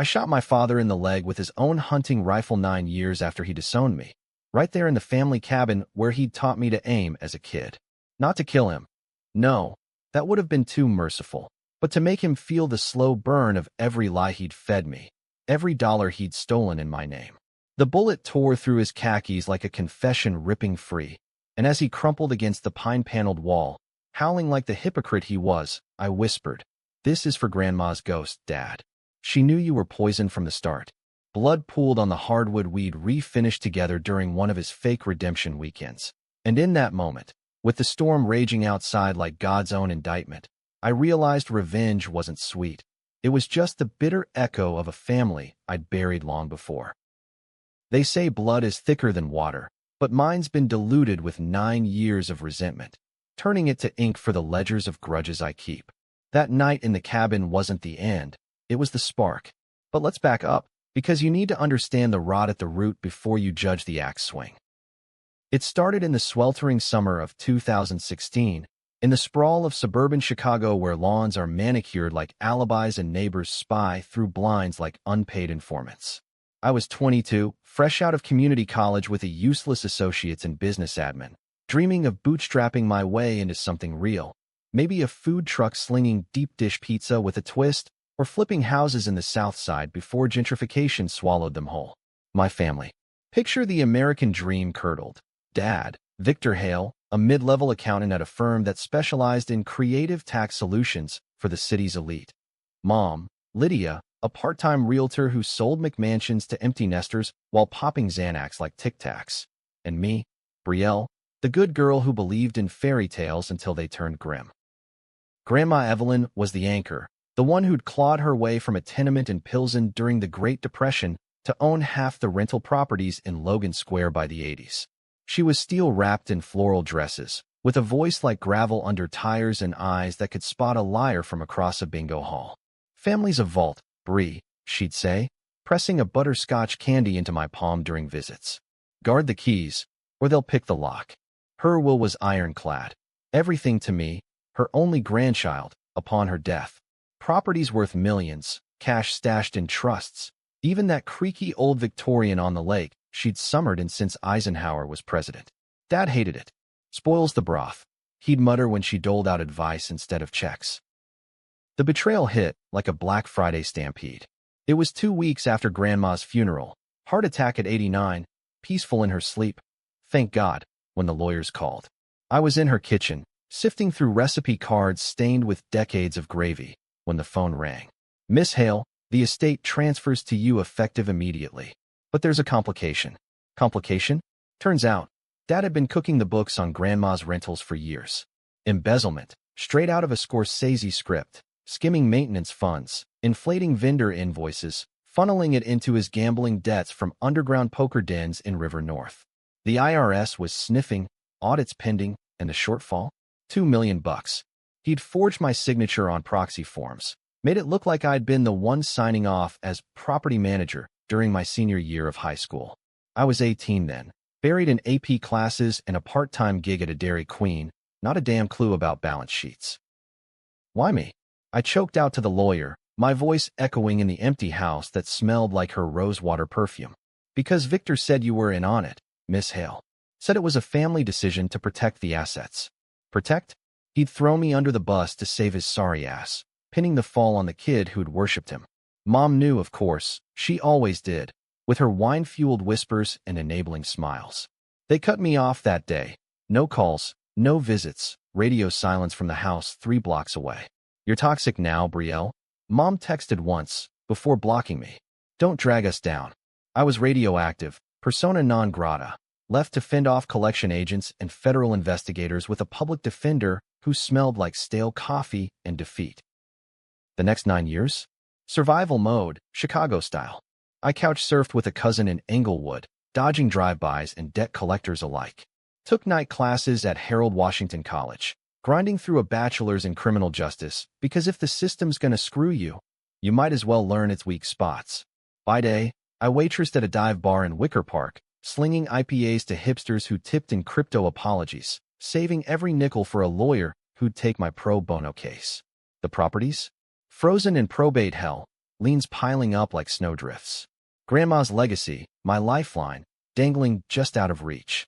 I shot my father in the leg with his own hunting rifle 9 years after he disowned me, right there in the family cabin where he'd taught me to aim as a kid. Not to kill him. No, that would have been too merciful, but to make him feel the slow burn of every lie he'd fed me, every dollar he'd stolen in my name. The bullet tore through his khakis like a confession ripping free, and as he crumpled against the pine-paneled wall, howling like the hypocrite he was, I whispered, "This is for Grandma's ghost, Dad. She knew you were poisoned from the start." Blood pooled on the hardwood we'd re-finished together during one of his fake redemption weekends. And in that moment, with the storm raging outside like God's own indictment, I realized revenge wasn't sweet. It was just the bitter echo of a family I'd buried long before. They say blood is thicker than water, but mine's been diluted with 9 years of resentment, turning it to ink for the ledgers of grudges I keep. That night in the cabin wasn't the end, it was the spark. But let's back up, because you need to understand the rot at the root before you judge the axe swing. It started in the sweltering summer of 2016, in the sprawl of suburban Chicago where lawns are manicured like alibis and neighbors spy through blinds like unpaid informants. I was 22, fresh out of community college with a useless associate's in business admin, dreaming of bootstrapping my way into something real. Maybe a food truck slinging deep dish pizza with a twist, or flipping houses in the South Side before gentrification swallowed them whole. My family. Picture the American dream curdled. Dad, Victor Hale, a mid-level accountant at a firm that specialized in creative tax solutions for the city's elite. Mom, Lydia, a part-time realtor who sold McMansions to empty nesters while popping Xanax like Tic Tacs. And me, Brielle, the good girl who believed in fairy tales until they turned grim. Grandma Evelyn was the anchor, the one who'd clawed her way from a tenement in Pilsen during the Great Depression to own half the rental properties in Logan Square by the 80s. She was steel-wrapped in floral dresses, with a voice like gravel under tires and eyes that could spot a liar from across a bingo hall. "Family's a vault, Brie," she'd say, pressing a butterscotch candy into my palm during visits. "Guard the keys, or they'll pick the lock." Her will was ironclad. Everything to me, her only grandchild, upon her death. Properties worth millions, cash stashed in trusts, even that creaky old Victorian on the lake she'd summered in since Eisenhower was president. Dad hated it. "Spoils the broth," he'd mutter when she doled out advice instead of checks. The betrayal hit like a Black Friday stampede. It was 2 weeks after Grandma's funeral, heart attack at 89, peaceful in her sleep. Thank God, when the lawyers called. I was in her kitchen, sifting through recipe cards stained with decades of gravy, when the phone rang. "Miss Hale, the estate transfers to you effective immediately. But there's a complication." Complication? Turns out, Dad had been cooking the books on Grandma's rentals for years. Embezzlement, straight out of a Scorsese script, skimming maintenance funds, inflating vendor invoices, funneling it into his gambling debts from underground poker dens in River North. The IRS was sniffing, audits pending, and the shortfall? $2 million. He'd forged my signature on proxy forms, made it look like I'd been the one signing off as property manager during my senior year of high school. I was 18 then, buried in AP classes and a part-time gig at a Dairy Queen, not a damn clue about balance sheets. "Why me?" I choked out to the lawyer, my voice echoing in the empty house that smelled like her rosewater perfume. "Because Victor said you were in on it, Miss Hale. Said it was a family decision to protect the assets." Protect? He'd throw me under the bus to save his sorry ass, pinning the fall on the kid who'd worshipped him. Mom knew, of course. She always did, with her wine-fueled whispers and enabling smiles. They cut me off that day. No calls, no visits, radio silence from the house 3 blocks away. "You're toxic now, Brielle," Mom texted once, before blocking me. "Don't drag us down." I was radioactive, persona non grata, left to fend off collection agents and federal investigators with a public defender who smelled like stale coffee and defeat. The next 9 years? Survival mode, Chicago style. I couch-surfed with a cousin in Englewood, dodging drive-bys and debt collectors alike. Took night classes at Harold Washington College, grinding through a bachelor's in criminal justice, because if the system's gonna screw you, you might as well learn its weak spots. By day, I waitressed at a dive bar in Wicker Park, slinging IPAs to hipsters who tipped in crypto apologies, saving every nickel for a lawyer who'd take my pro bono case. The properties? Frozen in probate hell, liens piling up like snowdrifts. Grandma's legacy, my lifeline, dangling just out of reach.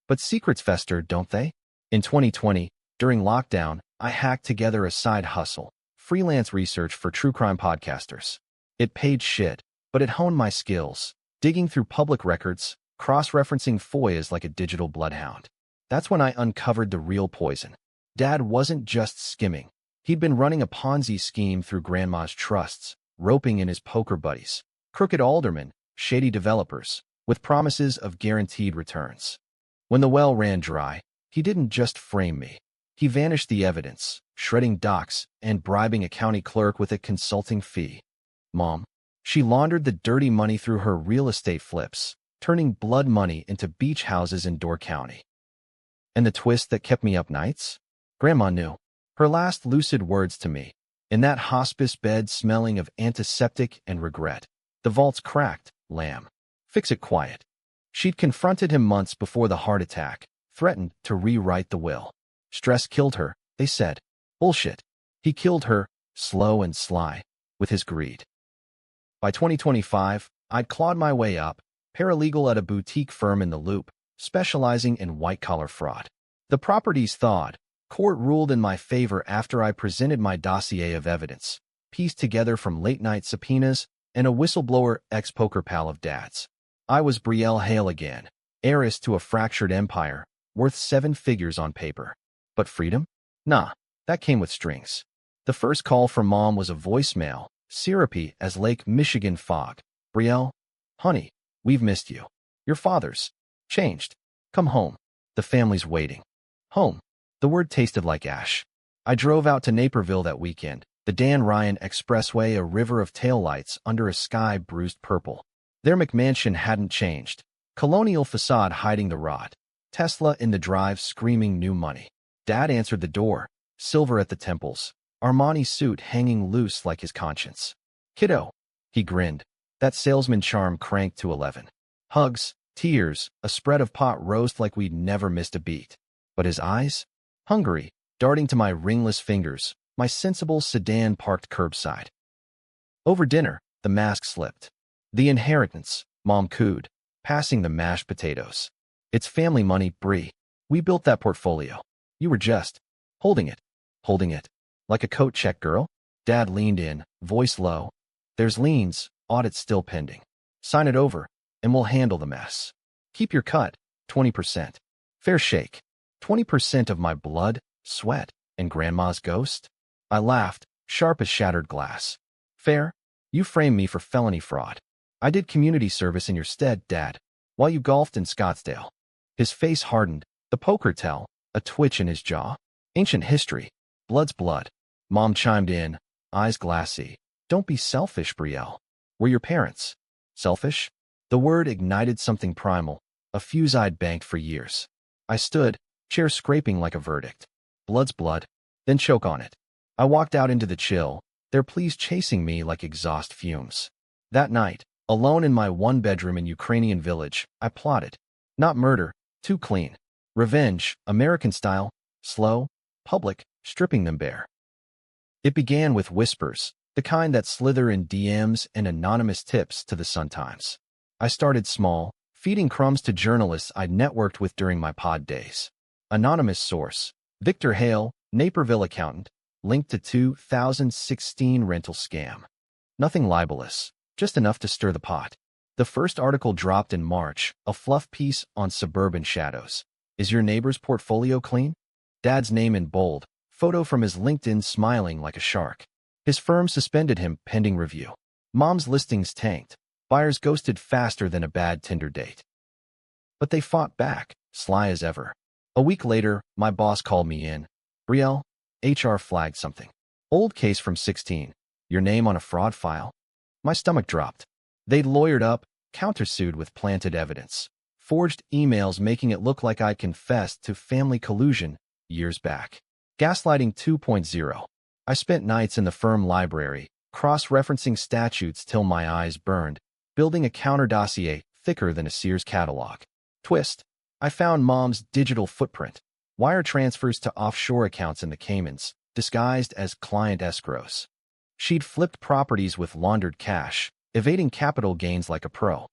But secrets fester, don't they? In 2020, during lockdown, I hacked together a side hustle, freelance research for true crime podcasters. It paid shit, but it honed my skills, digging through public records, cross-referencing FOIAs like a digital bloodhound. That's when I uncovered the real poison. Dad wasn't just skimming. He'd been running a Ponzi scheme through Grandma's trusts, roping in his poker buddies, crooked aldermen, shady developers, with promises of guaranteed returns. When the well ran dry, he didn't just frame me. He vanished the evidence, shredding docs and bribing a county clerk with a consulting fee. Mom, she laundered the dirty money through her real estate flips, turning blood money into beach houses in Door County. And the twist that kept me up nights? Grandma knew. Her last lucid words to me, in that hospice bed smelling of antiseptic and regret. The vault's cracked, lamb. Fix it quiet. She'd confronted him months before the heart attack, threatened to rewrite the will. Stress killed her, they said. Bullshit. He killed her, slow and sly, with his greed. By 2025, I'd clawed my way up, paralegal at a boutique firm in the Loop, specializing in white-collar fraud. The properties thawed. Court ruled in my favor after I presented my dossier of evidence, pieced together from late-night subpoenas and a whistleblower ex-poker pal of Dad's. I was Brielle Hale again, heiress to a fractured empire, worth 7 figures on paper. But freedom? Nah, that came with strings. The first call from Mom was a voicemail, syrupy as Lake Michigan fog. Brielle, honey, we've missed you. Your father's changed. Come home. The family's waiting. Home. The word tasted like ash. I drove out to Naperville that weekend, the Dan Ryan Expressway, a river of taillights under a sky bruised purple. Their McMansion hadn't changed. Colonial facade hiding the rot. Tesla in the drive screaming new money. Dad answered the door, silver at the temples, Armani suit hanging loose like his conscience. Kiddo. He grinned. That salesman charm cranked to 11. Hugs, tears, a spread of pot roast like we'd never missed a beat. But his eyes? Hungry, darting to my ringless fingers, my sensible sedan parked curbside. Over dinner, the mask slipped. The inheritance, Mom cooed, passing the mashed potatoes. It's family money, Brie. We built that portfolio. You were just holding it, like a coat check girl. Dad leaned in, voice low. There's liens, audits still pending. Sign it over, and we'll handle the mess. Keep your cut, 20%. Fair shake. 20% of my blood, sweat, and Grandma's ghost? I laughed, sharp as shattered glass. Fair? You framed me for felony fraud. I did community service in your stead, Dad, while you golfed in Scottsdale. His face hardened, the poker tell, a twitch in his jaw. Ancient history. Blood's blood. Mom chimed in, eyes glassy. Don't be selfish, Brielle. Were your parents selfish? The word ignited something primal, a fuse I'd banked for years. I stood, chair scraping like a verdict. Blood's blood, then choke on it. I walked out into the chill, their pleas chasing me like exhaust fumes. That night, alone in my one-bedroom in Ukrainian village, I plotted. Not murder, too clean. Revenge, American style, slow, public, stripping them bare. It began with whispers, the kind that slither in DMs and anonymous tips to the Sun-Times. I started small, feeding crumbs to journalists I'd networked with during my pod days. Anonymous source, Victor Hale, Naperville accountant, linked to 2016 rental scam. Nothing libelous, just enough to stir the pot. The first article dropped in March, a fluff piece on suburban shadows. Is your neighbor's portfolio clean? Dad's name in bold, photo from his LinkedIn smiling like a shark. His firm suspended him pending review. Mom's listings tanked. Buyers ghosted faster than a bad Tinder date. But they fought back, sly as ever. A week later, my boss called me in. Brielle, HR flagged something. Old case from 16. Your name on a fraud file? My stomach dropped. They'd lawyered up, countersued with planted evidence. Forged emails making it look like I'd confessed to family collusion years back. Gaslighting 2.0. I spent nights in the firm library, cross-referencing statutes till my eyes burned, building a counter dossier thicker than a Sears catalog. Twist. I found Mom's digital footprint. Wire transfers to offshore accounts in the Caymans, disguised as client escrows. She'd flipped properties with laundered cash, evading capital gains like a pro.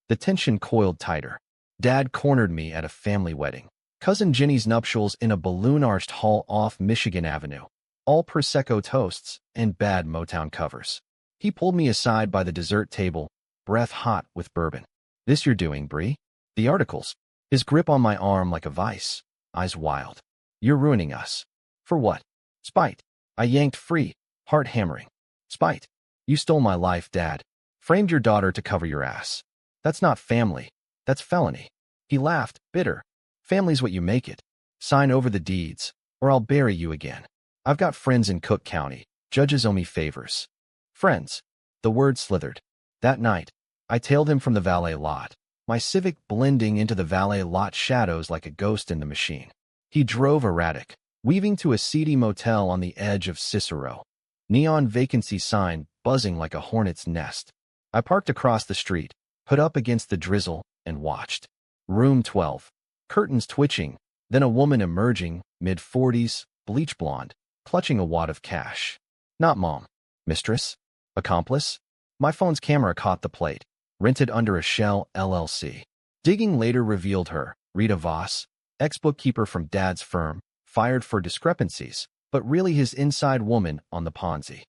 The tension coiled tighter. Dad cornered me at a family wedding. Cousin Jenny's nuptials in a balloon-arched hall off Michigan Avenue. All Prosecco toasts and bad Motown covers. He pulled me aside by the dessert table, breath hot with bourbon. "This you're doing, Bree?" "The articles." His grip on my arm like a vice, eyes wild. "You're ruining us." "For what?" "Spite." I yanked free, heart hammering. "Spite. You stole my life, Dad. Framed your daughter to cover your ass. That's not family. That's felony." He laughed, bitter. "Family's what you make it. Sign over the deeds, or I'll bury you again. I've got friends in Cook County. Judges owe me favors." Friends. The word slithered. That night, I tailed him from the valet lot, my Civic blending into the valet lot shadows like a ghost in the machine. He drove erratic, weaving to a seedy motel on the edge of Cicero. Neon vacancy sign buzzing like a hornet's nest. I parked across the street, put up against the drizzle, and watched. Room 12. Curtains twitching, then a woman emerging, mid-40s, bleach blonde, clutching a wad of cash. Not mom. Mistress? Accomplice? My phone's camera caught the plate. Rented under a shell, LLC. Digging later revealed her, Rita Voss, ex-bookkeeper from Dad's firm, fired for discrepancies, but really his inside woman on the Ponzi.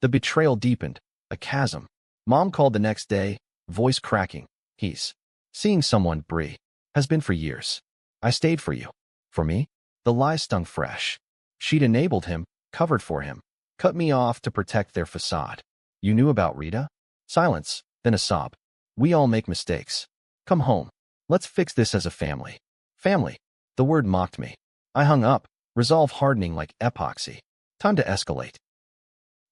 The betrayal deepened, a chasm. Mom called the next day, voice cracking. "He's seeing someone, Bree. Has been for years. I stayed for you." For me? The lie stung fresh. She'd enabled him, covered for him, cut me off to protect their facade. "You knew about Rita?" Silence, then a sob. "We all make mistakes. Come home. Let's fix this as a family." Family. The word mocked me. I hung up, resolve hardening like epoxy. Time to escalate.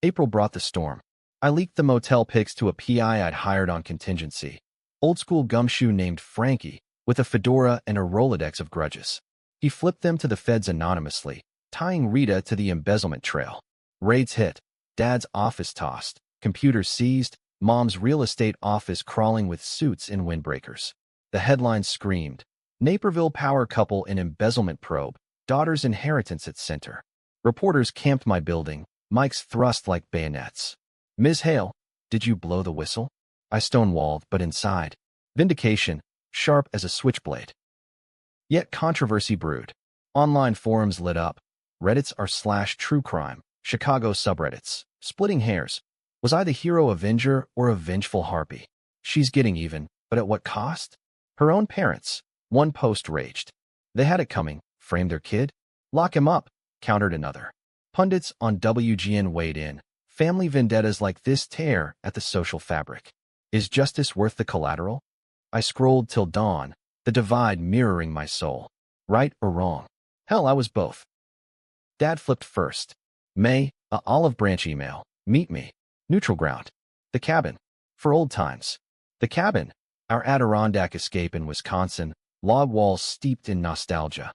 April brought the storm. I leaked the motel pics to a PI I'd hired on contingency. Old-school gumshoe named Frankie, with a fedora and a Rolodex of grudges. He flipped them to the feds anonymously, tying Rita to the embezzlement trail. Raids hit. Dad's office tossed. Computers seized. Mom's real estate office crawling with suits in windbreakers. The headlines screamed. Naperville power couple in embezzlement probe. Daughter's inheritance at center. Reporters camped my building. Mics thrust like bayonets. "Ms. Hale, did you blow the whistle?" I stonewalled, but inside. Vindication, sharp as a switchblade. Yet controversy brewed. Online forums lit up. Reddits r/true crime. Chicago subreddits. Splitting hairs. Was I the hero avenger or a vengeful harpy? She's getting even, but at what cost? Her own parents. One post raged. They had it coming. Frame their kid? Lock him up, countered another. Pundits on WGN weighed in. Family vendettas like this tear at the social fabric. Is justice worth the collateral? I scrolled till dawn, the divide mirroring my soul. Right or wrong? Hell, I was both. Dad flipped first. May, a olive branch email. Meet me. Neutral ground. The cabin. For old times. The cabin. Our Adirondack escape in Wisconsin. Log walls steeped in nostalgia.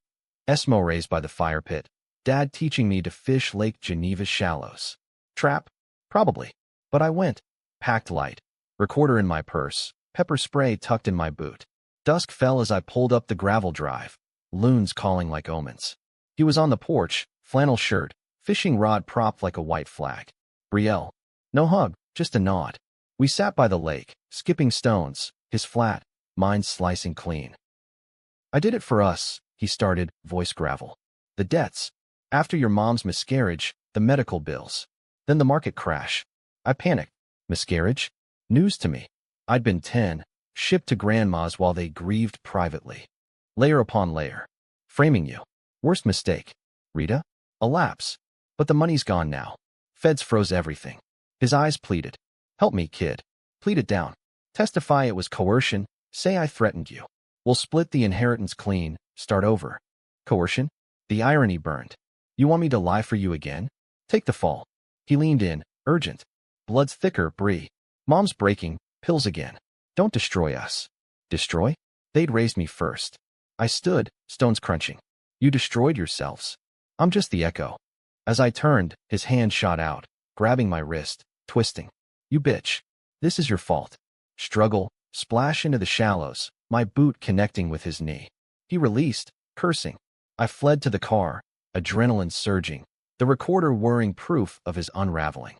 Eskimo raised by the fire pit. Dad teaching me to fish Lake Geneva's shallows. Trap? Probably. But I went. Packed light. Recorder in my purse. Pepper spray tucked in my boot. Dusk fell as I pulled up the gravel drive. Loons calling like omens. He was on the porch, flannel shirt, fishing rod propped like a white flag. Brielle. No hug, just a nod. We sat by the lake, skipping stones, his flat, mine slicing clean. "I did it for us," he started, voice gravel. "The debts. After your mom's miscarriage, the medical bills. Then the market crash. I panicked. Miscarriage? News to me. I'd been 10, shipped to grandma's while they grieved privately. Layer upon layer. Framing you. Worst mistake. Rita? A lapse. But the money's gone now. Feds froze everything." His eyes pleaded. "Help me, kid. Plead it down. Testify it was coercion. Say I threatened you. We'll split the inheritance clean, start over." Coercion? The irony burned. "You want me to lie for you again? Take the fall." He leaned in, urgent. "Blood's thicker, Bree. Mom's breaking, pills again. Don't destroy us." Destroy? They'd raised me first. I stood, stones crunching. "You destroyed yourselves. I'm just the echo." As I turned, his hand shot out, grabbing my wrist, twisting. "You bitch. This is your fault." Struggle, splash into the shallows, my boot connecting with his knee. He released, cursing. I fled to the car, adrenaline surging. the recorder whirring proof of his unraveling.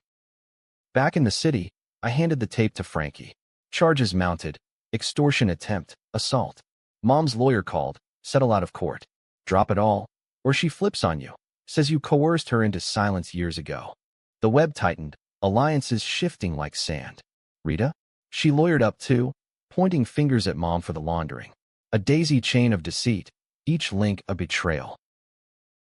Back in the city, I handed the tape to Frankie. Charges mounted, extortion attempt, assault. Mom's lawyer called, settle out of court. Drop it all, or she flips on you. Says you coerced her into silence years ago. The web tightened, alliances shifting like sand. Rita? She lawyered up too, pointing fingers at Mom for the laundering. A daisy chain of deceit, each link a betrayal.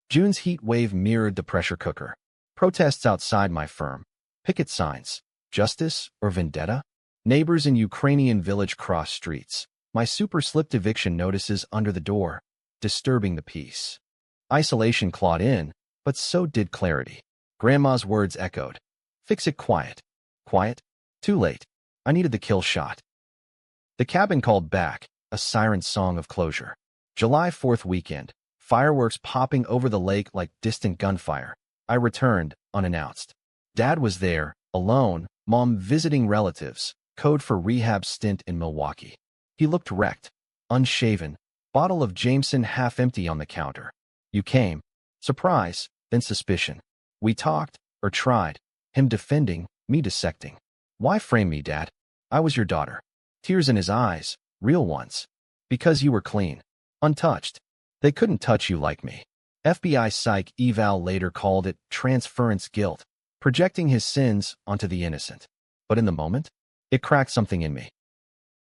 June's heat wave mirrored the pressure cooker. Protests outside my firm. Picket signs. Justice or vendetta? Neighbors in Ukrainian village cross streets. My super slipped eviction notices under the door, disturbing the peace. Isolation clawed in, but so did clarity. Grandma's words echoed. Fix it quiet. Quiet? Too late. I needed the kill shot. The cabin called back, a siren song of closure. July 4th weekend. Fireworks popping over the lake like distant gunfire. I returned, unannounced. Dad was there, alone, Mom visiting relatives, code for rehab stint in Milwaukee. He looked wrecked, unshaven, bottle of Jameson half empty on the counter. You came. Surprise, then suspicion. We talked, or tried, him defending, me dissecting. Why frame me, Dad? I was your daughter. Tears in his eyes, real ones. Because you were clean, untouched. They couldn't touch you like me. FBI psych eval later called it transference guilt, projecting his sins onto the innocent. But in the moment, it cracked something in me.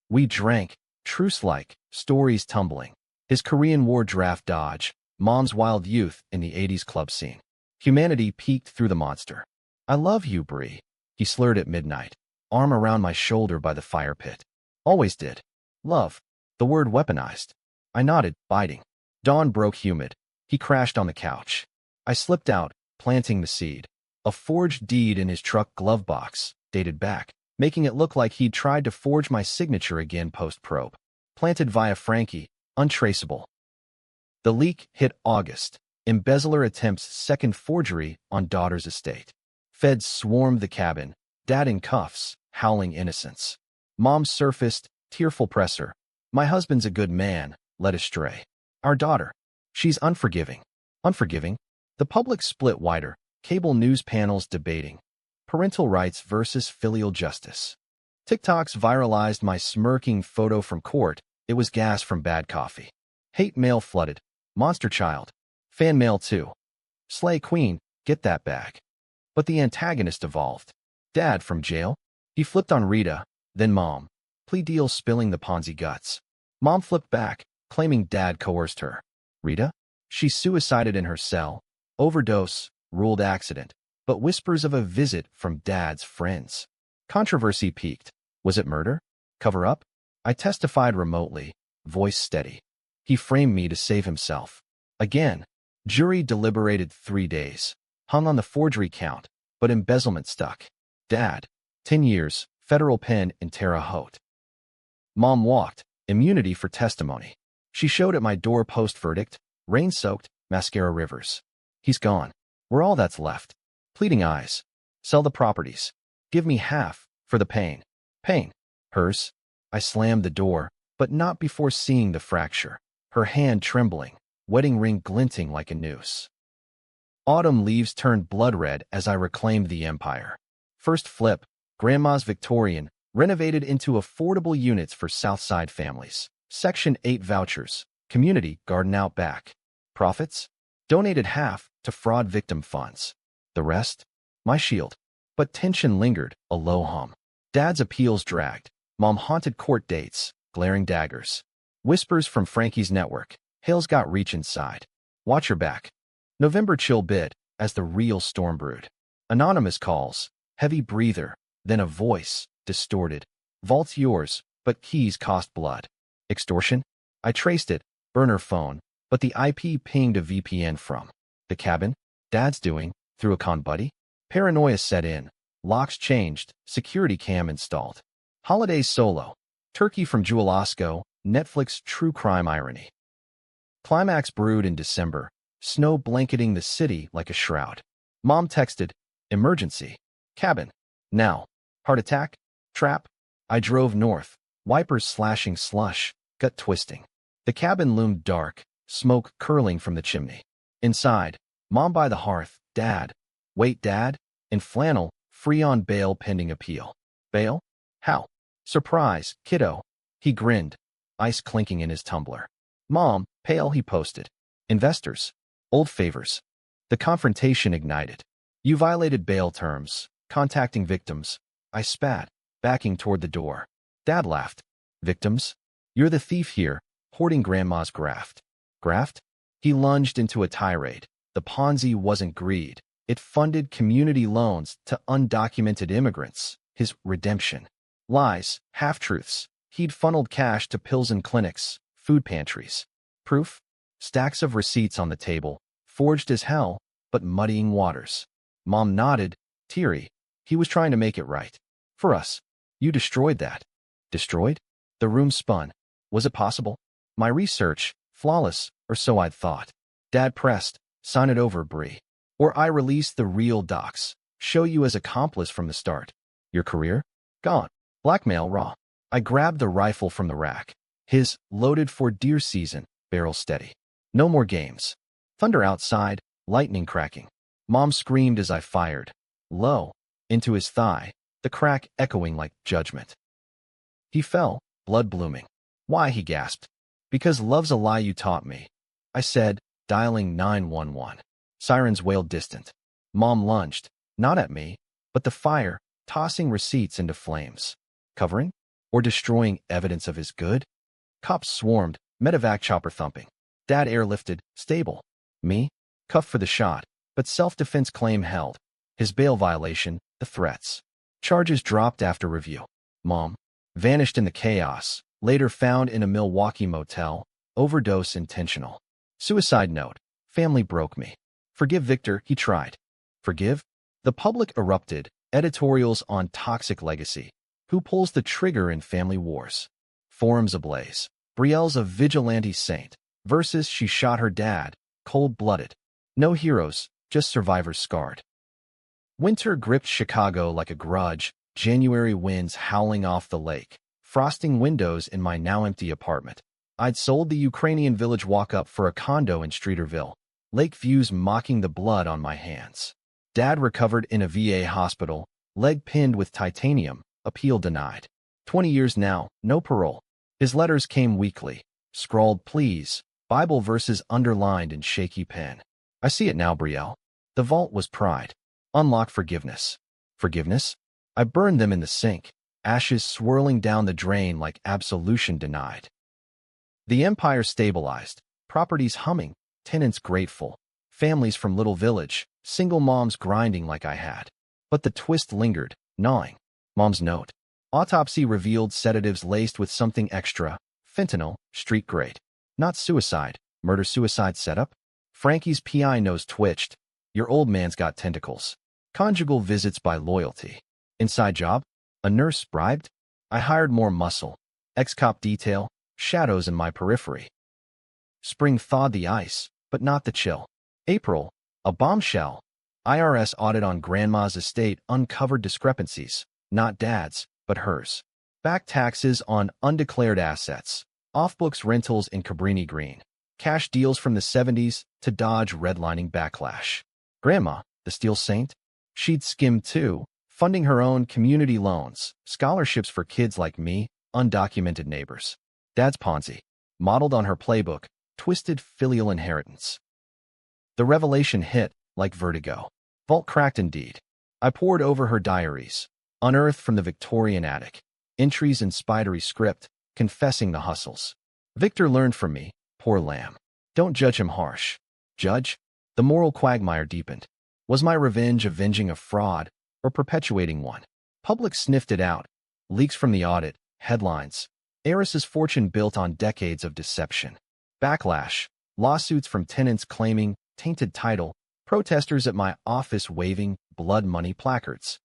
We drank, truce-like, stories tumbling. His Korean War draft dodge, Mom's wild youth in the 80s club scene. Humanity peeked through the monster. I love you, Bree, he slurred at midnight, arm around my shoulder by the fire pit. Always did. Love. The word weaponized. I nodded, biting. Dawn broke humid. He crashed on the couch. I slipped out, planting the seed. A forged deed in his truck glove box, dated back, making it look like he'd tried to forge my signature again post-probe. Planted via Frankie, untraceable. The leak hit August. Embezzler attempts second forgery on daughter's estate. Feds swarmed the cabin, Dad in cuffs, howling innocence. Mom surfaced, tearful presser. My husband's a good man, led astray. Our daughter. She's unforgiving. Unforgiving? The public split wider, cable news panels debating. Parental rights versus filial justice. TikToks viralized my smirking photo from court. It was gas from bad coffee. Hate mail flooded. Monster child. Fan mail too. Slay queen, get that bag. But the antagonist evolved. Dad from jail? He flipped on Rita, then Mom. Plea deal spilling the Ponzi guts. Mom flipped back, claiming Dad coerced her. Rita? She suicided in her cell. Overdose, ruled accident. But whispers of a visit from Dad's friends. Controversy peaked. Was it murder? Cover up? I testified remotely, voice steady. He framed me to save himself. Again. Jury deliberated 3 days. Hung on the forgery count, but embezzlement stuck. Dad. 10 years, federal pen in Terre Haute. Mom walked, immunity for testimony. She showed at my door post-verdict, rain-soaked, mascara rivers. He's gone. We're all that's left. Pleading eyes. Sell the properties. Give me half, for the pain. Pain. Hers. I slammed the door, but not before seeing the fracture. Her hand trembling, wedding ring glinting like a noose. Autumn leaves turned blood red as I reclaimed the empire. First flip, Grandma's Victorian, renovated into affordable units for Southside families. Section 8 vouchers, community garden out back. Profits? Donated half to fraud victim funds. The rest? My shield. But tension lingered, a low hum. Dad's appeals dragged. Mom haunted court dates, glaring daggers. Whispers from Frankie's network. Hale's got reach inside. Watch your back. November chill bid, as the real storm brewed. Anonymous calls, heavy breather, then a voice, distorted. Vault's yours, but keys cost blood. Extortion? I traced it, burner phone, but the IP pinged a VPN from. The cabin? Dad's doing, through a con buddy? Paranoia set in. Locks changed, security cam installed. Holidays solo. Turkey from Jewel-Osco, Netflix true crime irony. Climax brewed in December, snow blanketing the city like a shroud. Mom texted, emergency. Cabin. Now. Heart attack? Trap? I drove north, wipers slashing slush, gut twisting. The cabin loomed dark, smoke curling from the chimney. Inside, Mom by the hearth, Dad. Wait, Dad? In flannel, free on bail pending appeal. Bail? How? Surprise, kiddo. He grinned, ice clinking in his tumbler. Mom, pale, he posted. Investors. Old favors. The confrontation ignited. You violated bail terms, contacting victims. I spat, backing toward the door. Dad laughed. Victims? You're the thief here, hoarding Grandma's graft. Graft? He lunged into a tirade. The Ponzi wasn't greed. It funded community loans to undocumented immigrants. His redemption. Lies, half-truths. He'd funneled cash to pills and clinics, food pantries. Proof? Stacks of receipts on the table, forged as hell, but muddying waters. Mom nodded, teary. He was trying to make it right. For us. You destroyed that. Destroyed? The room spun. Was it possible? My research, flawless, or so I'd thought. Dad pressed, sign it over, Bree. Or I release the real docs, show you as accomplice from the start. Your career? Gone. Blackmail raw. I grabbed the rifle from the rack. His, loaded for deer season, barrel steady. No more games. Thunder outside, lightning cracking. Mom screamed as I fired. Low. Into his thigh, the crack echoing like judgment. He fell, blood blooming. Why, he gasped. Because love's a lie you taught me. I said, dialing 911. Sirens wailed distant. Mom lunged, not at me, but the fire, tossing receipts into flames. Covering? Or destroying evidence of his good? Cops swarmed, medevac chopper thumping. Dad airlifted, stable. Me? Cuffed for the shot, but self-defense claim held. His bail violation, the threats. Charges dropped after review. Mom vanished in the chaos, later found in a Milwaukee motel, overdose intentional. Suicide note. Family broke me. Forgive Victor, he tried. Forgive? The public erupted, editorials on toxic legacy. Who pulls the trigger in family wars? Forums ablaze. Brielle's a vigilante saint, versus she shot her dad, cold-blooded. No heroes, just survivors scarred. Winter gripped Chicago like a grudge, January winds howling off the lake, frosting windows in my now-empty apartment. I'd sold the Ukrainian village walk-up for a condo in Streeterville, lake views mocking the blood on my hands. Dad recovered in a VA hospital, leg pinned with titanium, appeal denied. 20 years now, no parole. His letters came weekly, scrawled please, Bible verses underlined in shaky pen. I see it now, Brielle. The vault was pride. Unlock forgiveness. Forgiveness? I burned them in the sink, ashes swirling down the drain like absolution denied. The empire stabilized, properties humming, tenants grateful, families from little village, single moms grinding like I had. But the twist lingered, gnawing. Mom's note. Autopsy revealed sedatives laced with something extra, fentanyl, street grade. Not suicide, murder-suicide setup? Frankie's PI nose twitched. Your old man's got tentacles. Conjugal visits by loyalty. Inside job? A nurse bribed? I hired more muscle. Ex-cop detail, shadows in my periphery. Spring thawed the ice, but not the chill. April, a bombshell. IRS audit on Grandma's estate uncovered discrepancies, not Dad's, but hers. Back taxes on undeclared assets. Off-books rentals in Cabrini Green. Cash deals from the 70s to dodge redlining backlash. Grandma, the steel saint? She'd skimmed too, funding her own community loans, scholarships for kids like me, undocumented neighbors. Dad's Ponzi, modeled on her playbook, twisted filial inheritance. The revelation hit, like vertigo. Vault cracked indeed. I pored over her diaries, unearthed from the Victorian attic, entries in spidery script, confessing the hustles. Victor learned from me, poor lamb. Don't judge him harsh. Judge? The moral quagmire deepened. Was my revenge avenging a fraud, or perpetuating one? Public sniffed it out. Leaks from the audit, headlines. Heiress's fortune built on decades of deception. Backlash. Lawsuits from tenants claiming tainted title, protesters at my office waving blood money placards.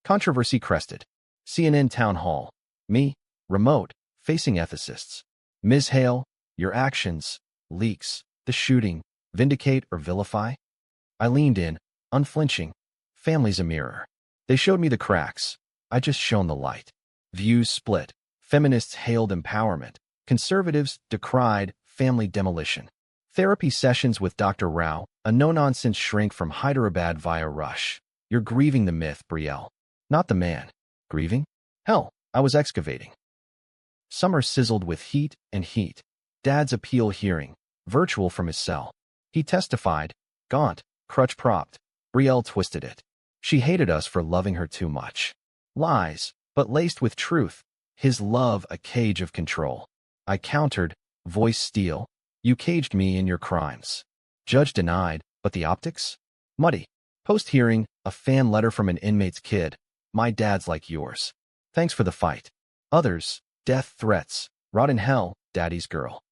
Controversy crested. CNN town hall. Me, remote, facing ethicists. Ms. Hale, your actions, leaks, the shooting, vindicate or vilify? I leaned in, unflinching. Family's a mirror. They showed me the cracks. I just shone the light. Views split. Feminists hailed empowerment. Conservatives decried family demolition. Therapy sessions with Dr. Rao, a no-nonsense shrink from Hyderabad via Rush. You're grieving the myth, Brielle. Not the man. Grieving? Hell, I was excavating. Summer sizzled with heat and heat. Dad's appeal hearing, virtual from his cell. He testified, gaunt, crutch-propped. Brielle twisted it. She hated us for loving her too much. Lies, but laced with truth. His love a cage of control. I countered, voice steel. You caged me in your crimes. Judge denied, but the optics? Muddy. Post-hearing, a fan letter from an inmate's kid. My dad's like yours. Thanks for the fight. Others, death threats. Rot in hell, daddy's girl.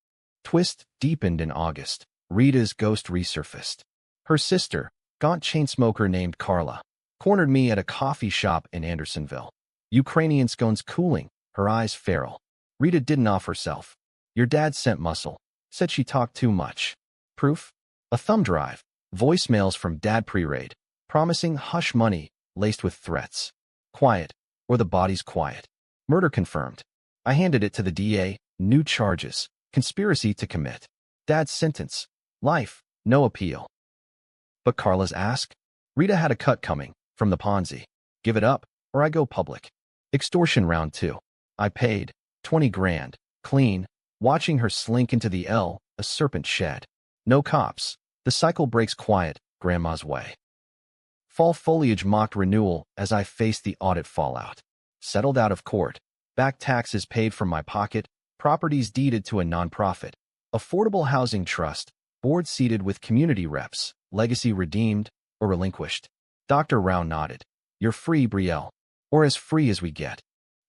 Twist deepened in August. Rita's ghost resurfaced. Her sister, gaunt chain smoker named Carla, cornered me at a coffee shop in Andersonville. Ukrainian scones cooling, her eyes feral. Rita didn't off herself. Your dad sent muscle. Said she talked too much. Proof? A thumb drive. Voicemails from dad pre-raid, promising hush money, laced with threats. Quiet, or the body's quiet. Murder confirmed. I handed it to the DA, new charges, conspiracy to commit. Dad's sentence, life, no appeal. But Carla's ask? Rita had a cut coming, from the Ponzi. Give it up, or I go public. Extortion round 2. I paid, 20 grand, clean, watching her slink into the a serpent shed. No cops. The cycle breaks quiet, Grandma's way. Fall foliage mocked renewal as I faced the audit fallout. Settled out of court. Back taxes paid from my pocket. Properties deeded to a nonprofit. Affordable housing trust. Board seated with community reps. Legacy redeemed or relinquished. Dr. Rao nodded. You're free, Brielle. Or as free as we get.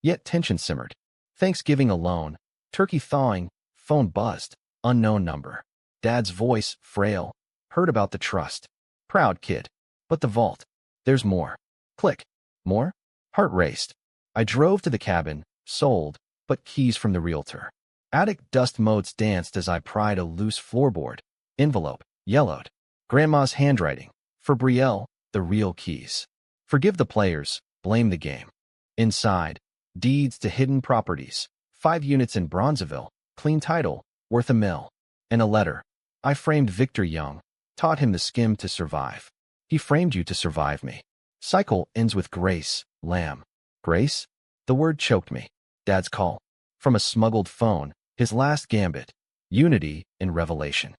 Yet tension simmered. Thanksgiving alone. Turkey thawing. Phone buzzed. Unknown number. Dad's voice, frail. Heard about the trust. Proud kid. But the vault. There's more. Click. More? Heart raced. I drove to the cabin, sold, but keys from the realtor. Attic dust motes danced as I pried a loose floorboard. Envelope, yellowed. Grandma's handwriting. For Brielle, the real keys. Forgive the players, blame the game. Inside, deeds to hidden properties. 5 units in Bronzeville, clean title, worth $1 million. And a letter. I framed Victor Young, taught him the skim to survive. He framed you to survive me. Cycle ends with grace, lamb. Grace? The word choked me. Dad's call. From a smuggled phone, his last gambit. Unity in revelation.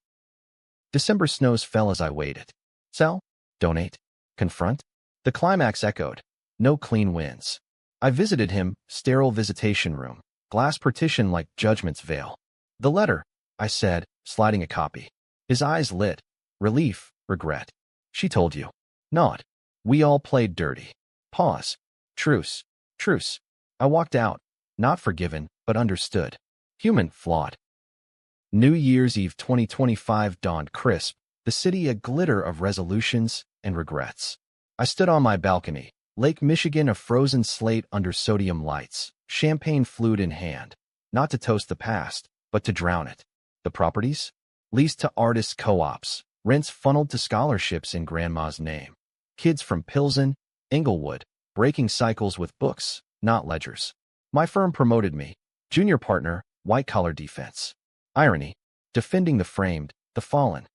December snows fell as I waited. Sell? Donate? Confront? The climax echoed. No clean wins. I visited him, sterile visitation room. Glass partition like judgment's veil. The letter, I said, sliding a copy. His eyes lit. Relief, regret. She told you. Not. We all played dirty. Pause. Truce. Truce. I walked out. Not forgiven, but understood. Human, flawed. New Year's Eve 2025 dawned crisp, the city a glitter of resolutions and regrets. I stood on my balcony, Lake Michigan a frozen slate under sodium lights, champagne flute in hand. Not to toast the past, but to drown it. The properties? Leased to artists' co-ops, rents funneled to scholarships in Grandma's name. Kids from Pilsen, Inglewood, breaking cycles with books, not ledgers. My firm promoted me. Junior partner, white-collar defense. Irony, defending the framed, the fallen.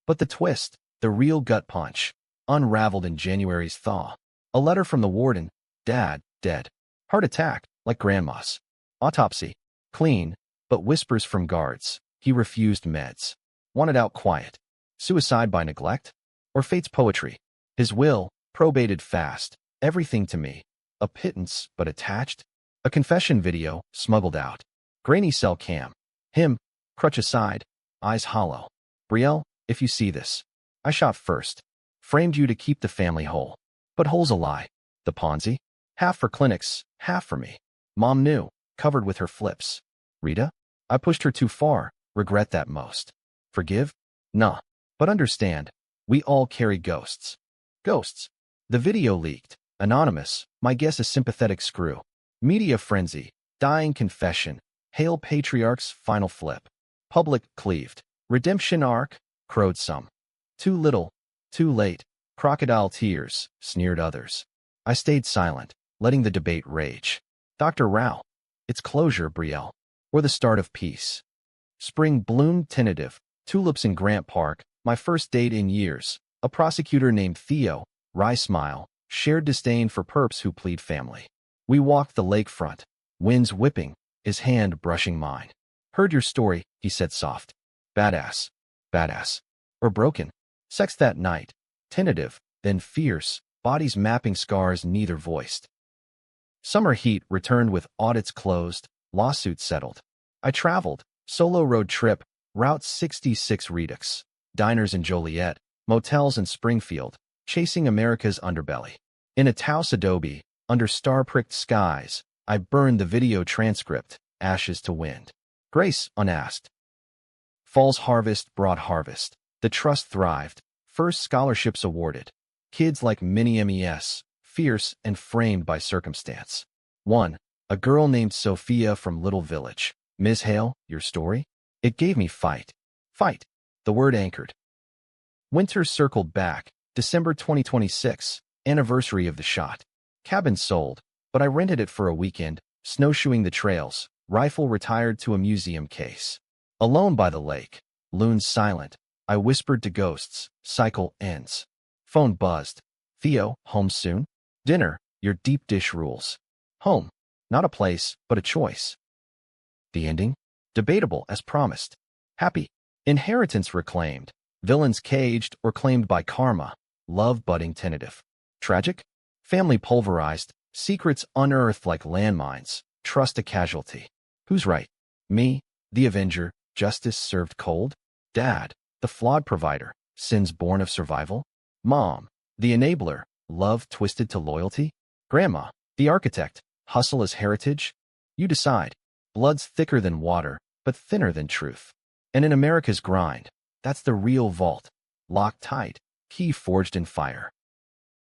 But the twist, the real gut punch, unraveled in January's thaw. A letter from the warden, Dad, dead. Heart attack, like Grandma's. Autopsy, clean, but whispers from guards. He refused meds. Wanted out quiet. Suicide by neglect? Or fate's poetry? His will, probated fast. Everything to me. A pittance, but attached? A confession video, smuggled out. Grainy cell cam. Him, crutch aside, eyes hollow. Brielle, if you see this. I shot first. Framed you to keep the family whole. But whole's a lie. The Ponzi? Half for clinics, half for me. Mom knew, covered with her flips. Rita? I pushed her too far, regret that most. Forgive? Nah. But understand, we all carry ghosts. Ghosts. The video leaked. Anonymous, my guess a sympathetic screw. Media frenzy. Dying confession. Hail Patriarch's final flip. Public cleaved. Redemption arc, crowed some. Too little, too late. Crocodile tears, sneered others. I stayed silent, letting the debate rage. Dr. Rao. It's closure, Brielle. Or the start of peace. Spring bloomed tentative, Tulips in Grant Park, my first date in years. A prosecutor named Theo, wry smile, shared disdain for perps who plead family. We walked the lakefront, winds whipping, his hand brushing mine. Heard your story, he said soft. Badass. Badass. Or broken. Sex that night. Tentative, then fierce, bodies mapping scars neither voiced. Summer heat returned with audits closed, lawsuits settled. I traveled, solo road trip, Route 66 Redux, diners in Joliet, motels in Springfield, chasing America's underbelly. In a Taos adobe, under star-pricked skies, I burned the video transcript, ashes to wind. Grace, unasked. Fall's harvest brought harvest. The trust thrived. First scholarships awarded. Kids like Mini MES, fierce and framed by circumstance. 1. A girl named Sophia from Little Village. Ms. Hale, your story? It gave me fight. Fight. The word anchored. Winter circled back. December 2026, anniversary of the shot. Cabin sold, but I rented it for a weekend, snowshoeing the trails, rifle retired to a museum case. Alone by the lake, loons silent, I whispered to ghosts, cycle ends. Phone buzzed. Theo, home soon? Dinner, your deep dish rules. Home, not a place, but a choice. The ending? Debatable as promised. Happy. Inheritance reclaimed. Villains caged or claimed by karma. Love budding tentative. Tragic? Family pulverized. Secrets unearthed like landmines. Trust a casualty. Who's right? Me, the avenger, justice served cold? Dad, the flawed provider, sins born of survival? Mom, the enabler, love twisted to loyalty? Grandma, the architect, hustle as heritage? You decide. Blood's thicker than water, but thinner than truth. And in America's grind, that's the real vault. Locked tight, key forged in fire.